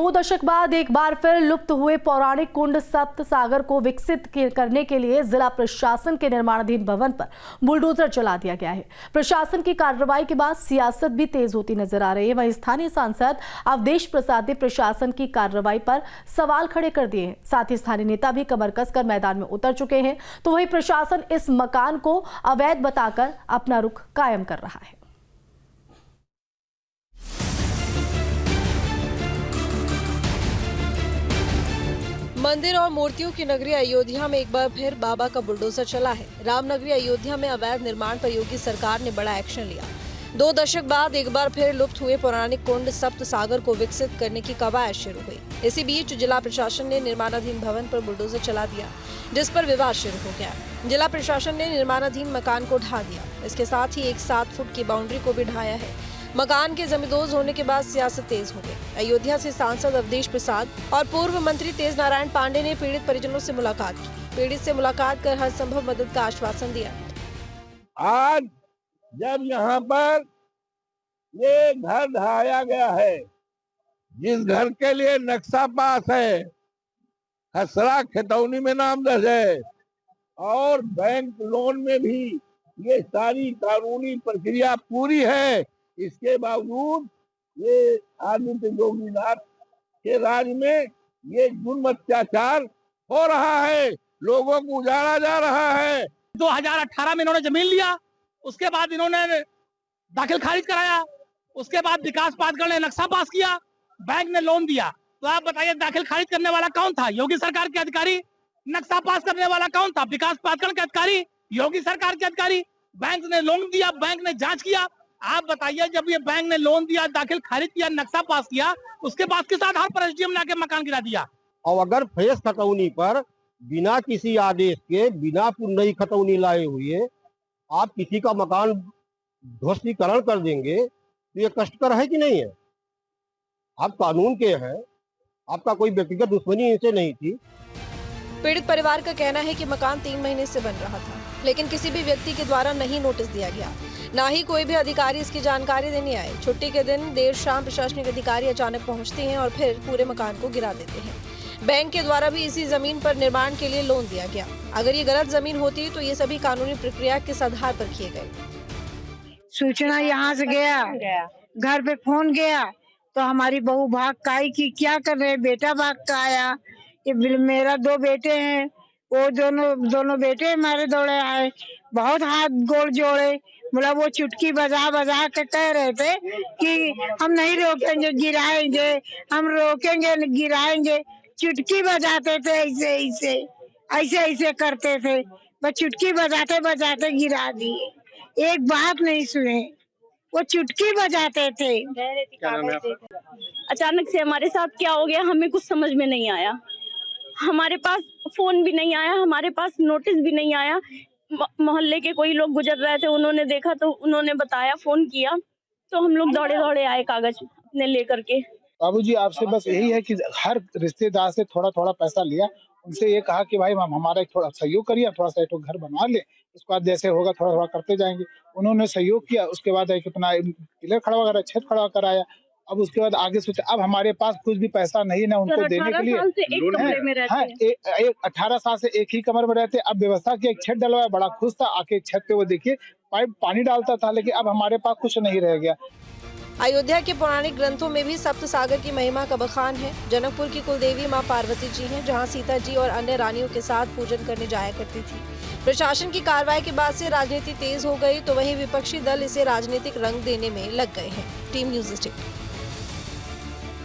2 दशक बाद एक बार फिर लुप्त हुए पौराणिक कुंड सप्त सागर को विकसित करने के लिए जिला प्रशासन के निर्माणाधीन भवन पर बुलडोजर चला दिया गया है। प्रशासन की कार्रवाई के बाद सियासत भी तेज होती नजर आ रही है। वहीं स्थानीय सांसद अवधेश प्रसाद ने प्रशासन की कार्रवाई पर सवाल खड़े कर दिए हैं। साथ ही स्थानीय नेता भी कमर कसकर मैदान में उतर चुके हैं। तो वहीं प्रशासन इस मकान को अवैध बताकर अपना रुख कायम कर रहा है। मंदिर और मूर्तियों की नगरी अयोध्या में एक बार फिर बाबा का बुलडोजर चला है। रामनगरी अयोध्या में अवैध निर्माण पर योगी सरकार ने बड़ा एक्शन लिया। 2 दशक बाद एक बार फिर लुप्त हुए पौराणिक कुंड सप्त सागर को विकसित करने की कवायद शुरू हुई। इसी बीच जिला प्रशासन ने निर्माणाधीन भवन पर बुलडोजर चला दिया, जिस पर विवाद शुरू हो गया। जिला प्रशासन ने निर्माणाधीन मकान को ढा दिया। इसके साथ ही एक 7 फुट की बाउंड्री को भी ढाया है। मकान के जमींदोज होने के बाद सियासत तेज हो गई। अयोध्या से सांसद अवधेश प्रसाद और पूर्व मंत्री तेज नारायण पांडे ने पीड़ित परिजनों से मुलाकात की। पीड़ित से मुलाकात कर हर संभव मदद का आश्वासन दिया। आज जब यहाँ पर ये घर ढाया गया है, जिस घर के लिए नक्शा पास है, खसरा खतौनी में नाम दर्ज है और बैंक लोन में भी ये सारी कानूनी प्रक्रिया पूरी है, इसके बावजूद ये आदित्य योगीनाथ के राज में ये जुल्म अत्याचार हो रहा है, लोगों को उजाड़ा जा रहा है। 2018 में इन्होंने जमीन लिया, उसके बाद इन्होंने दाखिल खारिज कराया, उसके बाद विकास प्राधिकरण ने नक्शा पास किया, बैंक ने लोन दिया। तो आप बताइए दाखिल खारिज करने वाला कौन था? योगी सरकार के अधिकारी। नक्शा पास करने वाला कौन था? विकास प्राधिकरण के अधिकारी, योगी सरकार के अधिकारी। बैंक ने लोन दिया, बैंक ने जांच किया। आप बताइए जब ये बैंक ने लोन दिया, दाखिल खारिज किया, नक्शा पास किया, उसके बाद किस आधार पर एसडीएम ने आके मकान गिरा दिया? और अगर फ्रेश खतौनी पर बिना किसी आदेश के, बिना नई खतौनी लाए हुए आप किसी का मकान ध्वस्तीकरण कर देंगे तो ये कष्टकर है कि नहीं है? आप कानून के हैं, आपका कोई व्यक्तिगत दुश्मनी इनसे नहीं थी। पीड़ित परिवार का कहना है कि मकान 3 महीने से बन रहा था, लेकिन किसी भी व्यक्ति के द्वारा नहीं नोटिस दिया गया, ना ही कोई भी अधिकारी इसकी जानकारी देने आए। छुट्टी के दिन देर शाम प्रशासनिक अधिकारी अचानक पहुंचते हैं और फिर पूरे मकान को गिरा देते हैं। बैंक के द्वारा भी इसी जमीन पर निर्माण के लिए लोन दिया गया। अगर ये गलत जमीन होती तो ये सभी कानूनी प्रक्रिया किस आधार पर किए गए? सूचना यहाँ से गया, घर पे फोन गया तो हमारी बहू भाग का आई कि क्या कर रहे, बेटा भाग का आया। ये मेरा 2 बेटे हैं, वो दोनों बेटे हमारे दौड़े आए, बहुत हाथ गोड़ जोड़े। बोला वो चुटकी बजा बजा के कह रहे थे कि हम नहीं रोकेंगे, गिराएंगे, हम रोकेंगे गिराएंगे। चुटकी बजाते थे, ऐसे करते थे, बस चुटकी बजाते बजाते गिरा दिए। एक बात नहीं सुने, वो चुटकी बजाते थे। अचानक से हमारे साथ क्या हो गया हमें कुछ समझ में नहीं आया। हमारे पास फोन भी नहीं आया, हमारे पास नोटिस भी नहीं आया। मोहल्ले के कोई लोग गुजर रहे थे, उन्होंने देखा तो उन्होंने बताया, फोन किया तो हम लोग दौड़े दौड़े आए कागज अपने लेकर के। बाबूजी आपसे बस यही है कि हर रिश्तेदार से थोड़ा थोड़ा पैसा लिया, उनसे ये कहा कि भाई हमारा थोड़ा सहयोग करिए, थोड़ा सा घर बनवा ले, उसके बाद जैसे होगा थोड़ा थोड़ा करते जाएंगे। उन्होंने सहयोग किया, उसके बाद अपना पिलर खड़ा करा, छत खड़ा कराया। अब उसके बाद आगे सोचा, अब हमारे पास कुछ भी पैसा नहीं ना उनको देने के लिए। 18 साल से एक ही कमरे में रहते। अब व्यवस्था की, एक छत डलवाया, बड़ा खुश था। आके छत पे वो देखिए पाइप पानी डालता था, लेकिन अब हमारे पास कुछ नहीं रह गया। अयोध्या के पौराणिक ग्रंथों में भी सप्त सागर की महिमा का बखान है। जनकपुर की कुलदेवी मां पार्वती जी हैं, जहां सीता जी और अन्य रानियों के साथ पूजन करने जाया करती थी। प्रशासन की कार्रवाई के बाद से राजनीति तेज हो गई, तो वहीं विपक्षी दल इसे राजनीतिक रंग देने में लग गए हैं। Team news state.